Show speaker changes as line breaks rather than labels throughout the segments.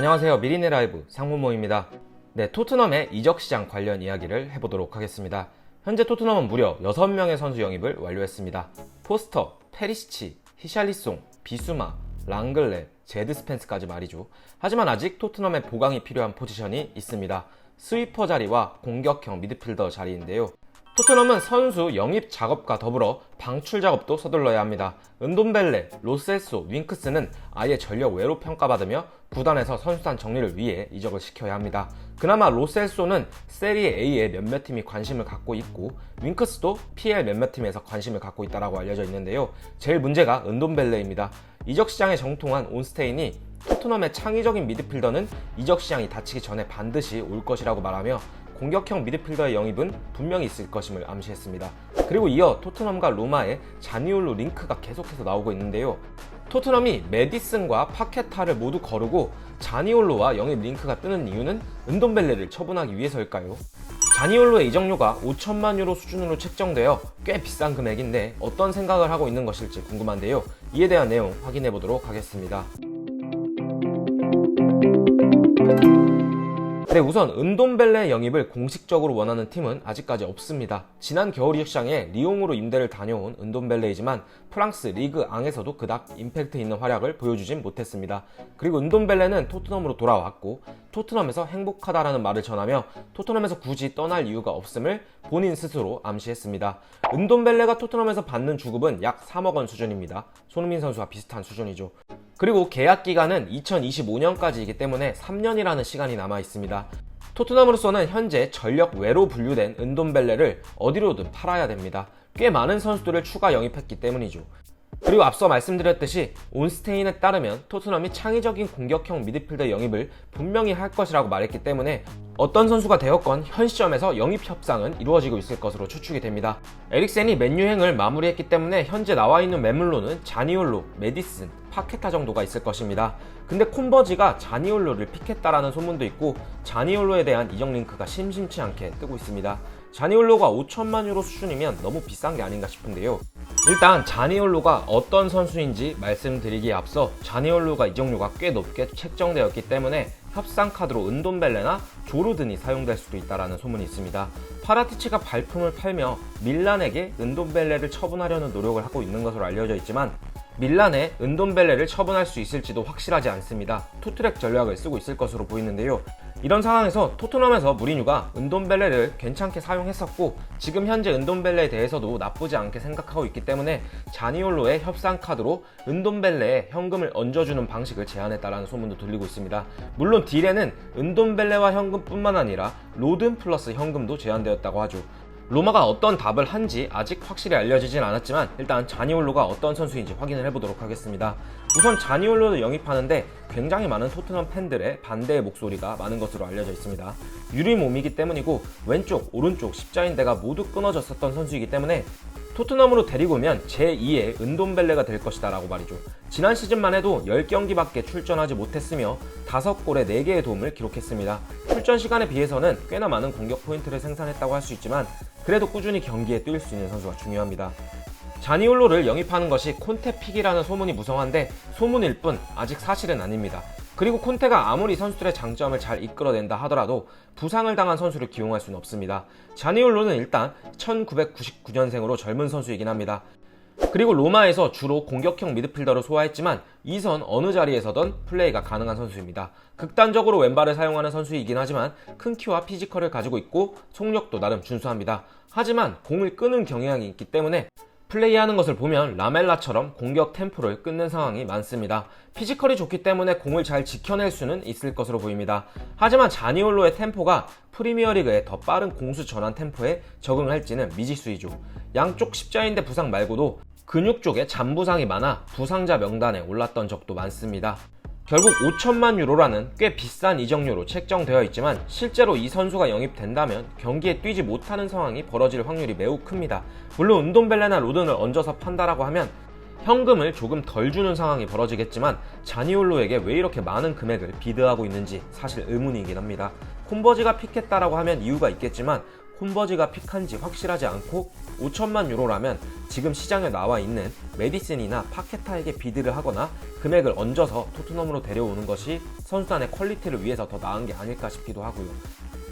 안녕하세요. 미리네 라이브 상무모입니다. 네, 토트넘의 이적시장 관련 이야기를 해보도록 하겠습니다. 현재 토트넘은 무려 6명의 선수 영입을 완료했습니다. 포스터, 페리시치, 히샬리송, 비수마, 랑글레, 제드 스펜스까지 말이죠. 하지만 아직 토트넘에 보강이 필요한 포지션이 있습니다. 스위퍼 자리와 공격형 미드필더 자리인데요. 토트넘은 선수 영입 작업과 더불어 방출 작업도 서둘러야 합니다. 은돔벨레, 로셀소, 윙크스는 아예 전력 외로 평가받으며 구단에서 선수단 정리를 위해 이적을 시켜야 합니다. 그나마 로셀소는 세리에 A의 몇몇 팀이 관심을 갖고 있고 윙크스도 PL 몇몇 팀에서 관심을 갖고 있다고 알려져 있는데요. 제일 문제가 은돔벨레입니다. 이적 시장에 정통한 온스테인이 토트넘의 창의적인 미드필더는 이적 시장이 닫히기 전에 반드시 올 것이라고 말하며 공격형 미드필더의 영입은 분명히 있을 것임을 암시했습니다. 그리고 이어 토트넘과 로마의 자니올로 링크가 계속해서 나오고 있는데요. 토트넘이 메디슨과 파케타를 모두 거르고 자니올로와 영입 링크가 뜨는 이유는 은돔벨레를 처분하기 위해서일까요? 자니올로의 이적료가 5천만 유로 수준으로 책정되어 꽤 비싼 금액인데 어떤 생각을 하고 있는 것일지 궁금한데요. 이에 대한 내용 확인해 보도록 하겠습니다. 네, 우선 은돔벨레 영입을 공식적으로 원하는 팀은 아직까지 없습니다. 지난 겨울 이적 시장에 리옹으로 임대를 다녀온 은돔벨레이지만 프랑스 리그 앙에서도 그닥 임팩트 있는 활약을 보여주진 못했습니다. 그리고 은돔벨레는 토트넘으로 돌아왔고 토트넘에서 행복하다라는 말을 전하며 토트넘에서 굳이 떠날 이유가 없음을 본인 스스로 암시했습니다. 은돔벨레가 토트넘에서 받는 주급은 약 3억 원 수준입니다. 손흥민 선수와 비슷한 수준이죠. 그리고 계약 기간은 2025년까지이기 때문에 3년이라는 시간이 남아 있습니다. 토트넘으로서는 현재 전력 외로 분류된 은돔벨레를 어디로든 팔아야 됩니다. 꽤 많은 선수들을 추가 영입했기 때문이죠. 그리고 앞서 말씀드렸듯이 온스테인에 따르면 토트넘이 창의적인 공격형 미드필더 영입을 분명히 할 것이라고 말했기 때문에 어떤 선수가 되었건 현 시점에서 영입 협상은 이루어지고 있을 것으로 추측이 됩니다. 에릭센이 맨유행을 마무리했기 때문에 현재 나와 있는 매물로는 자니올로, 메디슨, 파케타 정도가 있을 것입니다. 근데 콘버지가 자니올로를 픽했다라는 소문도 있고 자니올로에 대한 이적 링크가 심심치 않게 뜨고 있습니다. 자니올로가 5천만 유로 수준이면 너무 비싼 게 아닌가 싶은데요. 일단 자니올로가 어떤 선수인지 말씀드리기에 앞서 자니올로가 이적료가 꽤 높게 책정되었기 때문에 협상 카드로 은돔벨레나 조르든이 사용될 수도 있다는 소문이 있습니다. 파라티치가 발품을 팔며 밀란에게 은돔벨레를 처분하려는 노력을 하고 있는 것으로 알려져 있지만 밀란에 은돔벨레를 처분할 수 있을지도 확실하지 않습니다. 투트랙 전략을 쓰고 있을 것으로 보이는데요. 이런 상황에서 토트넘에서 무리뉴가 은돔벨레를 괜찮게 사용했었고 지금 현재 은돔벨레에 대해서도 나쁘지 않게 생각하고 있기 때문에 자니올로의 협상 카드로 은돔벨레에 현금을 얹어주는 방식을 제안했다는 소문도 들리고 있습니다. 물론 딜에는 은돔벨레와 현금뿐만 아니라 로든 플러스 현금도 제안되었다고 하죠. 로마가 어떤 답을 한지 아직 확실히 알려지진 않았지만 일단 자니올로가 어떤 선수인지 확인을 해보도록 하겠습니다. 우선 자니올로를 영입하는데 굉장히 많은 토트넘 팬들의 반대의 목소리가 많은 것으로 알려져 있습니다. 유리 몸이기 때문이고 왼쪽, 오른쪽 십자인대가 모두 끊어졌었던 선수이기 때문에 토트넘으로 데리고 오면 제2의 은돔벨레가 될 것이다 라고 말이죠. 지난 시즌만 해도 10경기밖에 출전하지 못했으며 5골에 4개의 도움을 기록했습니다. 출전 시간에 비해서는 꽤나 많은 공격 포인트를 생산했다고 할 수 있지만 그래도 꾸준히 경기에 뛸 수 있는 선수가 중요합니다. 자니올로를 영입하는 것이 콘테 픽이라는 소문이 무성한데 소문일 뿐 아직 사실은 아닙니다. 그리고 콘테가 아무리 선수들의 장점을 잘 이끌어낸다 하더라도 부상을 당한 선수를 기용할 수는 없습니다. 자니올로는 일단 1999년생으로 젊은 선수이긴 합니다. 그리고 로마에서 주로 공격형 미드필더를 소화했지만 이선 어느 자리에서든 플레이가 가능한 선수입니다. 극단적으로 왼발을 사용하는 선수이긴 하지만 큰 키와 피지컬을 가지고 있고 속력도 나름 준수합니다. 하지만 공을 끄는 경향이 있기 때문에 플레이하는 것을 보면 라멜라처럼 공격 템포를 끊는 상황이 많습니다. 피지컬이 좋기 때문에 공을 잘 지켜낼 수는 있을 것으로 보입니다. 하지만 자니올로의 템포가 프리미어리그의 더 빠른 공수 전환 템포에 적응할지는 미지수이죠. 양쪽 십자인대 부상 말고도 근육 쪽에 잔부상이 많아 부상자 명단에 올랐던 적도 많습니다. 결국 5천만 유로라는 꽤 비싼 이적료로 책정되어 있지만 실제로 이 선수가 영입된다면 경기에 뛰지 못하는 상황이 벌어질 확률이 매우 큽니다. 물론 은돔벨레나 로든을 얹어서 판다라고 하면 현금을 조금 덜 주는 상황이 벌어지겠지만 자니올로에게 왜 이렇게 많은 금액을 비드하고 있는지 사실 의문이긴 합니다. 콘버지가 픽했다라고 하면 이유가 있겠지만 콘버지가 픽한지 확실하지 않고 5천만 유로라면 지금 시장에 나와 있는 메디슨이나 파케타에게 비드를 하거나 금액을 얹어서 토트넘으로 데려오는 것이 선수단의 퀄리티를 위해서 더 나은 게 아닐까 싶기도 하고요.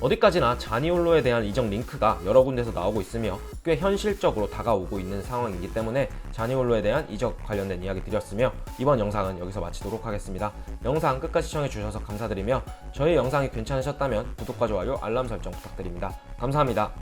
어디까지나 자니올로에 대한 이적 링크가 여러 군데서 나오고 있으며 꽤 현실적으로 다가오고 있는 상황이기 때문에 자니올로에 대한 이적 관련된 이야기 드렸으며, 이번 영상은 여기서 마치도록 하겠습니다. 영상 끝까지 시청해주셔서 감사드리며 저희 영상이 괜찮으셨다면 구독과 좋아요, 알람 설정 부탁드립니다. 감사합니다.